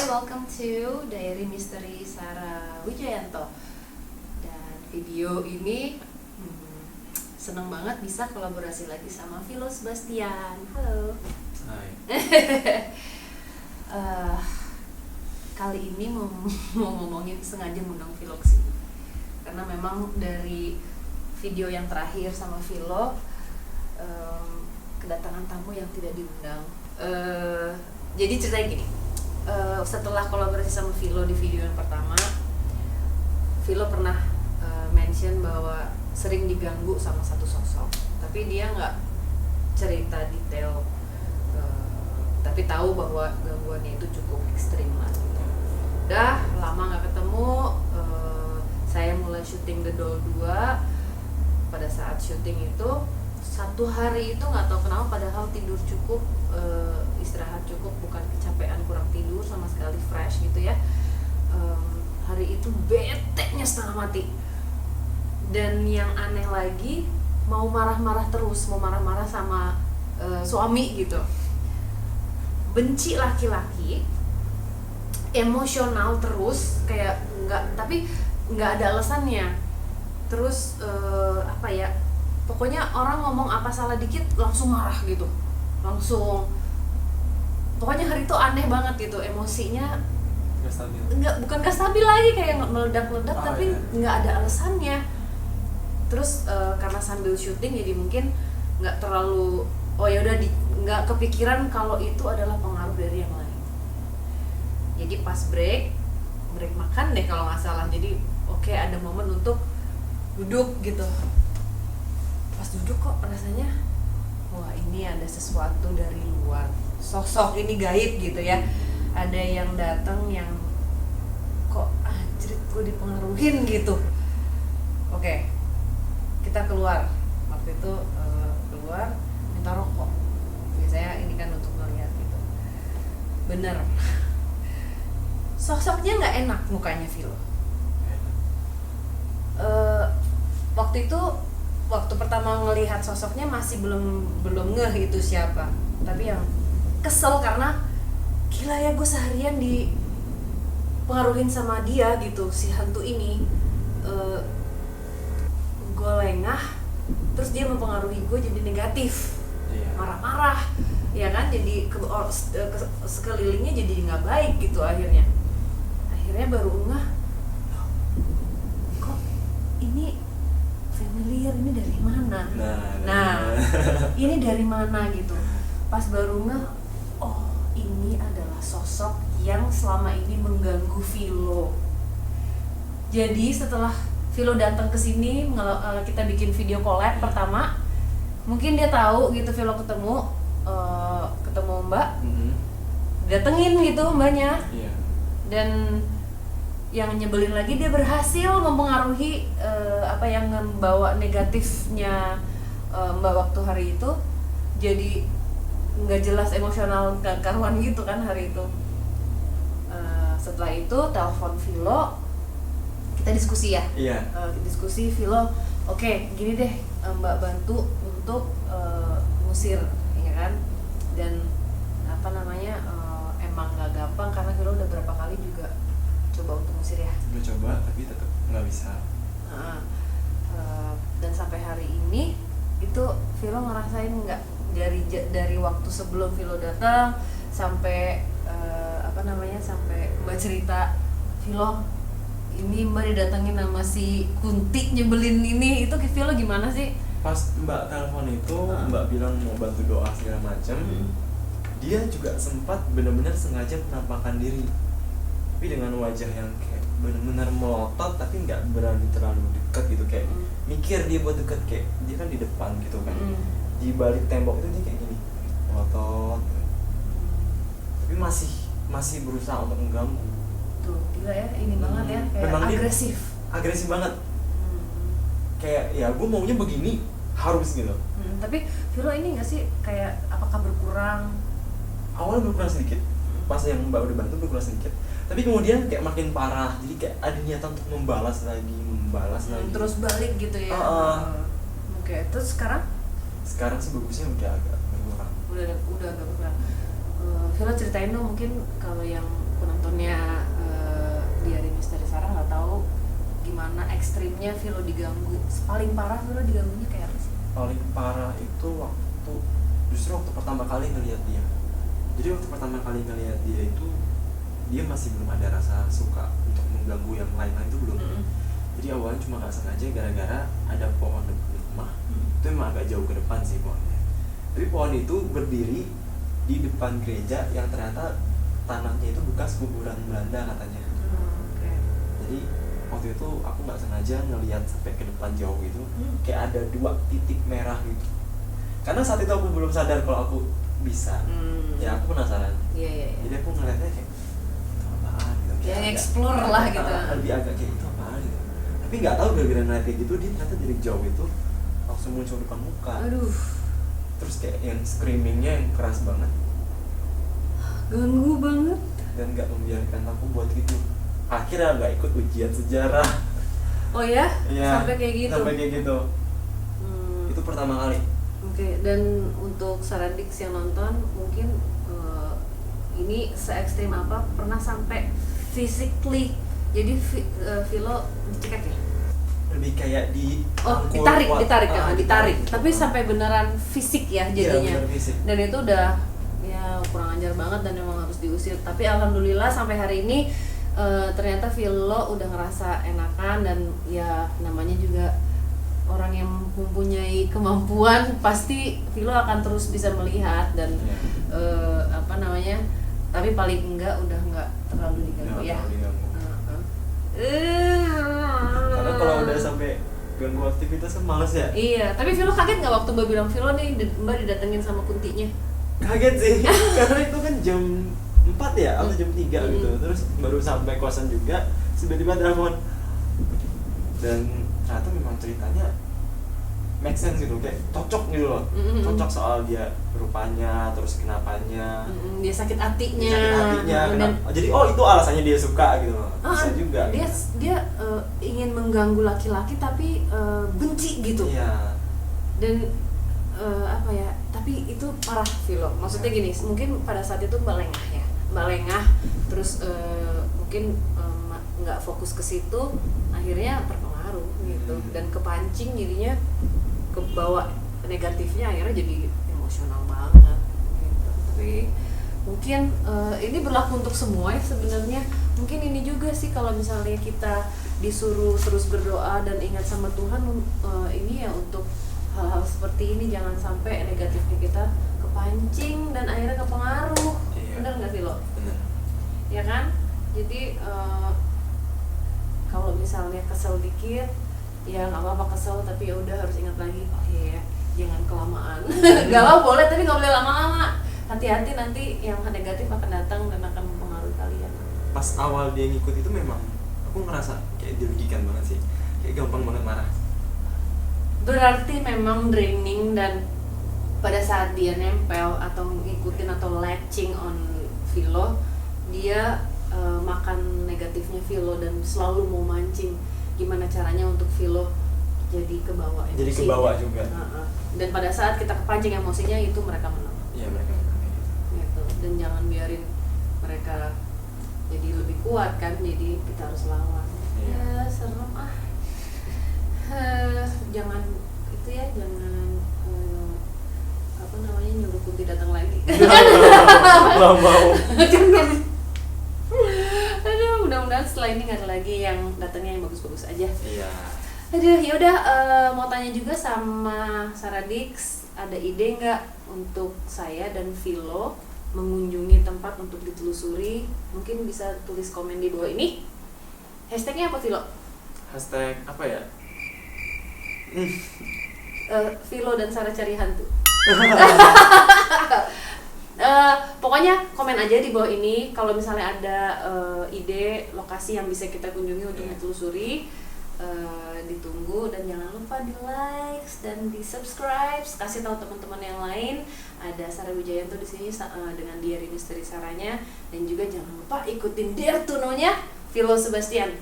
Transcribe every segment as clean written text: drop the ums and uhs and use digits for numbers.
welcome to Diary Misteri Sarah Wijayanto. Dan video ini seneng banget bisa kolaborasi lagi sama Philo Sebastian. Halo. Hai. Kali ini mau ngomongin, sengaja ngundang Philo kesini karena memang dari video yang terakhir sama Philo kedatangan tamu yang tidak diundang. Jadi ceritanya gini, setelah kolaborasi sama Philo di video yang pertama, Philo pernah mention bahwa sering diganggu sama satu sosok, tapi dia nggak cerita detail, tapi tahu bahwa gangguannya itu cukup ekstrim lah. Udah lama nggak ketemu, saya mulai syuting The Doll 2. Pada saat syuting itu, satu hari itu nggak tahu kenapa, padahal tidur cukup, istirahat cukup, bukan kecapean kurang tidur sama sekali, fresh gitu ya. Hari itu beteknya setengah mati, dan yang aneh lagi mau marah-marah terus, mau marah-marah sama suami gitu, benci laki-laki, emosional terus, kayak nggak ada alasannya. Terus pokoknya orang ngomong apa salah dikit langsung marah gitu, langsung. Pokoknya hari itu aneh banget gitu, emosinya bukan gak stabil lagi, kayak meledak-ledak, tapi nggak ada alasannya. Terus karena sambil syuting jadi mungkin nggak terlalu, nggak kepikiran kalau itu adalah pengaruh dari yang lain. Jadi pas break makan deh kalau nggak salah, jadi oke, ada momen untuk duduk gitu. Pas duduk kok rasanya, wah ini ada sesuatu dari luar, sosok ini gaib gitu ya. Ada yang datang yang kok anjrit gue dipengaruhin gitu. Oke, kita keluar. Waktu itu keluar minta rokok. Biasanya ini kan untuk ngeliat gitu. Bener. Sosoknya nggak enak mukanya Philo. Waktu pertama ngelihat sosoknya masih belum ngeh itu siapa, tapi yang kesel karena gila ya, gue seharian dipengaruhin sama dia gitu, si hantu ini. Gue lengah, terus dia mempengaruhi gue jadi negatif, marah-marah, ya kan, jadi sekelilingnya jadi nggak baik gitu. Akhirnya baru ngeh, kok ini familiar, ini dari mana? Nah, ini dari mana gitu. Pas baru ngeh, oh ini adalah sosok yang selama ini mengganggu Philo. Jadi setelah Philo datang ke sini, kita bikin video collab pertama, mungkin dia tahu gitu Philo ketemu Mbak, datengin gitu Mbaknya. Dan yang nyebelin lagi, dia berhasil mempengaruhi yang membawa negatifnya Mbak waktu hari itu, jadi nggak jelas, emosional karuan gitu kan hari itu. Setelah itu telepon Philo, kita diskusi ya. Diskusi Philo, oke, gini deh, Mbak bantu untuk ngusir, ya kan. Dan emang nggak gampang karena Philo udah berapa kali juga coba untuk ngusir ya. Udah coba tapi tetap nggak bisa. Dan sampai hari ini itu Philo ngerasain nggak, dari waktu sebelum Philo datang sampai sampai Mbak cerita, Philo ini Mbak didatengin sama si Kunti nyebelin ini, itu ke Philo gimana sih? Pas Mbak telepon itu, Mbak bilang mau bantu doa segala macam. Dia juga sempat benar-benar sengaja menampakkan diri, tapi dengan wajah yang kayak benar-benar melotot, tapi nggak berani terlalu dekat gitu, kayak mikir dia buat dekat, kayak dia kan di depan gitu kan, di balik tembok itu dia kayak gini, melotot, tapi masih berusaha untuk mengganggu. Tuh gila ya, ini banget ya, kayak memang agresif banget. Kayak ya gue maunya begini, harus gitu. Tapi Philo ini nggak sih, kayak apakah berkurang? Awalnya berkurang sedikit, pas yang Mbak udah bantu berkurang sedikit, tapi kemudian kayak makin parah, jadi kayak ada niatan untuk membalas lagi, terus balik gitu ya. Oke, terus sekarang sih bagusnya udah agak berkurang. Udah agak berkurang. Vilo ceritain dong, mungkin kalau yang penontonnya Diari Misteri Sarah nggak tahu gimana ekstrimnya Vilo diganggu. Paling parah Vilo diganggunya kayak apa sih? Paling parah itu justru waktu pertama kali ngelihat dia. Jadi waktu pertama kali ngelihat dia itu dia masih belum ada rasa suka untuk mengganggu yang lain-lain itu belum. Jadi awalnya cuma nggak sengaja gara-gara ada pohon depan rumah. Itu emang agak jauh ke depan sih pohonnya. Tapi pohon itu berdiri di depan gereja yang ternyata tanahnya itu bekas kuburan Belanda katanya. Jadi waktu itu aku nggak sengaja ngelihat sampai ke depan jauh gitu, kayak ada 2 titik merah gitu. Karena saat itu aku belum sadar kalau aku bisa. Ya aku penasaran. Jadi aku ngeliatnya kayak itu apaan gitu. Yang explore lah gitu. Lebih agak kayak itu apaan gitu. Tapi nggak tahu gara-gara ngeliat kayak gitu dia ternyata dari jauh itu langsung muncul depan muka. Aduh. Terus kayak yang screamingnya yang keras banget. Ganggu banget. Dan nggak membiarkan aku buat gitu. Akhirnya nggak ikut ujian sejarah. Oh ya? Ya, Sampai kayak gitu? Sampai kayak gitu. Itu pertama kali. Oke, dan untuk Saradix yang nonton mungkin ini se-ekstrim apa, pernah sampai physically jadi Vilo dicekek ya? Lebih kayak ditarik. Tapi sampai beneran fisik ya jadinya. Iya, fisik. Dan itu udah ya kurang ajar banget dan memang harus diusir. Tapi alhamdulillah sampai hari ini ternyata Vilo udah ngerasa enakan, dan ya namanya juga orang yang mempunyai kemampuan pasti Vilo akan terus bisa melihat dan tapi paling enggak udah enggak terlalu diganggu ya. Karena kalau udah sampai ganggu aktivitas kan males ya. Iya, tapi Vilo kaget nggak waktu Mbak bilang Vilo nih Mbak didatengin sama kuntinya? Kaget sih, karena itu kan jam 4 ya atau jam 3 gitu. Terus baru sampai kosan juga, tiba-tiba telepon. Dan ternyata memang ceritanya make sense gitu, kayak cocok gitu loh. Cocok soal dia rupanya, terus kenapanya. Dia sakit hatinya. Jadi itu alasannya dia suka gitu loh. Bisa juga. Dia ingin mengganggu laki-laki tapi benci gitu. Iya. Dan tapi itu parah Vilo. Maksudnya gini, mungkin pada saat itu Mbak lengah, terus mungkin nggak fokus ke situ, akhirnya terpengaruh gitu dan kepancing, jadinya kebawa negatifnya, akhirnya jadi emosional banget gitu. Tapi mungkin ini berlaku untuk semua ya sebenarnya. Mungkin ini juga sih kalau misalnya kita disuruh terus berdoa dan ingat sama Tuhan, ini ya untuk hal-hal seperti ini jangan sampai negatifnya kita kepancing dan akhirnya kepengaruh. Bener nggak sih lo? Bener. Ya kan? Jadi kalau misalnya kesel dikit, ya nggak apa-apa kesel, tapi ya udah harus ingat lagi, oh iya, jangan kelamaan. Galau boleh, tapi nggak boleh lama-lama. Hati-hati, nanti yang negatif akan datang dan akan mempengaruhi kalian. Pas awal dia ngikut itu memang aku ngerasa kayak dirugikan banget sih, kayak gampang banget marah. Berarti memang draining, dan pada saat dia nempel atau ngikutin atau latching on Vilo, dia makan negatifnya Vilo dan selalu mau mancing gimana caranya untuk Vilo jadi kebawa emosinya. Jadi kebawa juga. Dan pada saat kita kepancing emosinya, itu mereka menang. Iya, mereka menang gitu. Dan jangan biarin mereka jadi lebih kuat kan, jadi kita harus lawan. Ya serem jangan itu ya, jangan nyuruh Kunti datang lagi. Nggak mau. Jangan. Aduh, mudah-mudahan setelah ini nggak ada lagi yang datangnya yang bagus-bagus aja. Iya. Aduh, yaudah mau tanya juga sama Saradix, ada ide nggak untuk saya dan Vilo mengunjungi tempat untuk ditelusuri? Mungkin bisa tulis komen di bawah ini. Hashtagnya apa, Vilo? Hashtag apa ya? Vilo dan Sarah cari hantu. Pokoknya komen aja di bawah ini kalau misalnya ada ide lokasi yang bisa kita kunjungi untuk ditelusuri. Ditunggu, dan jangan lupa di like dan di subscribe, kasih tahu teman-teman yang lain ada Sarah Wijayanto di sini dengan Diari Misteri Sarahnya, dan juga jangan lupa ikutin Dare to Know-nya Vilo Sebastian.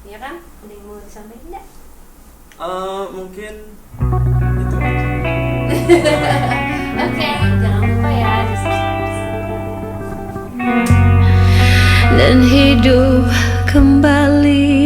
Ya kan? Ada yang mau disampaikan enggak? Mungkin itu aja. Oke, jangan lupa ya di subscribe. dan hidup kembali.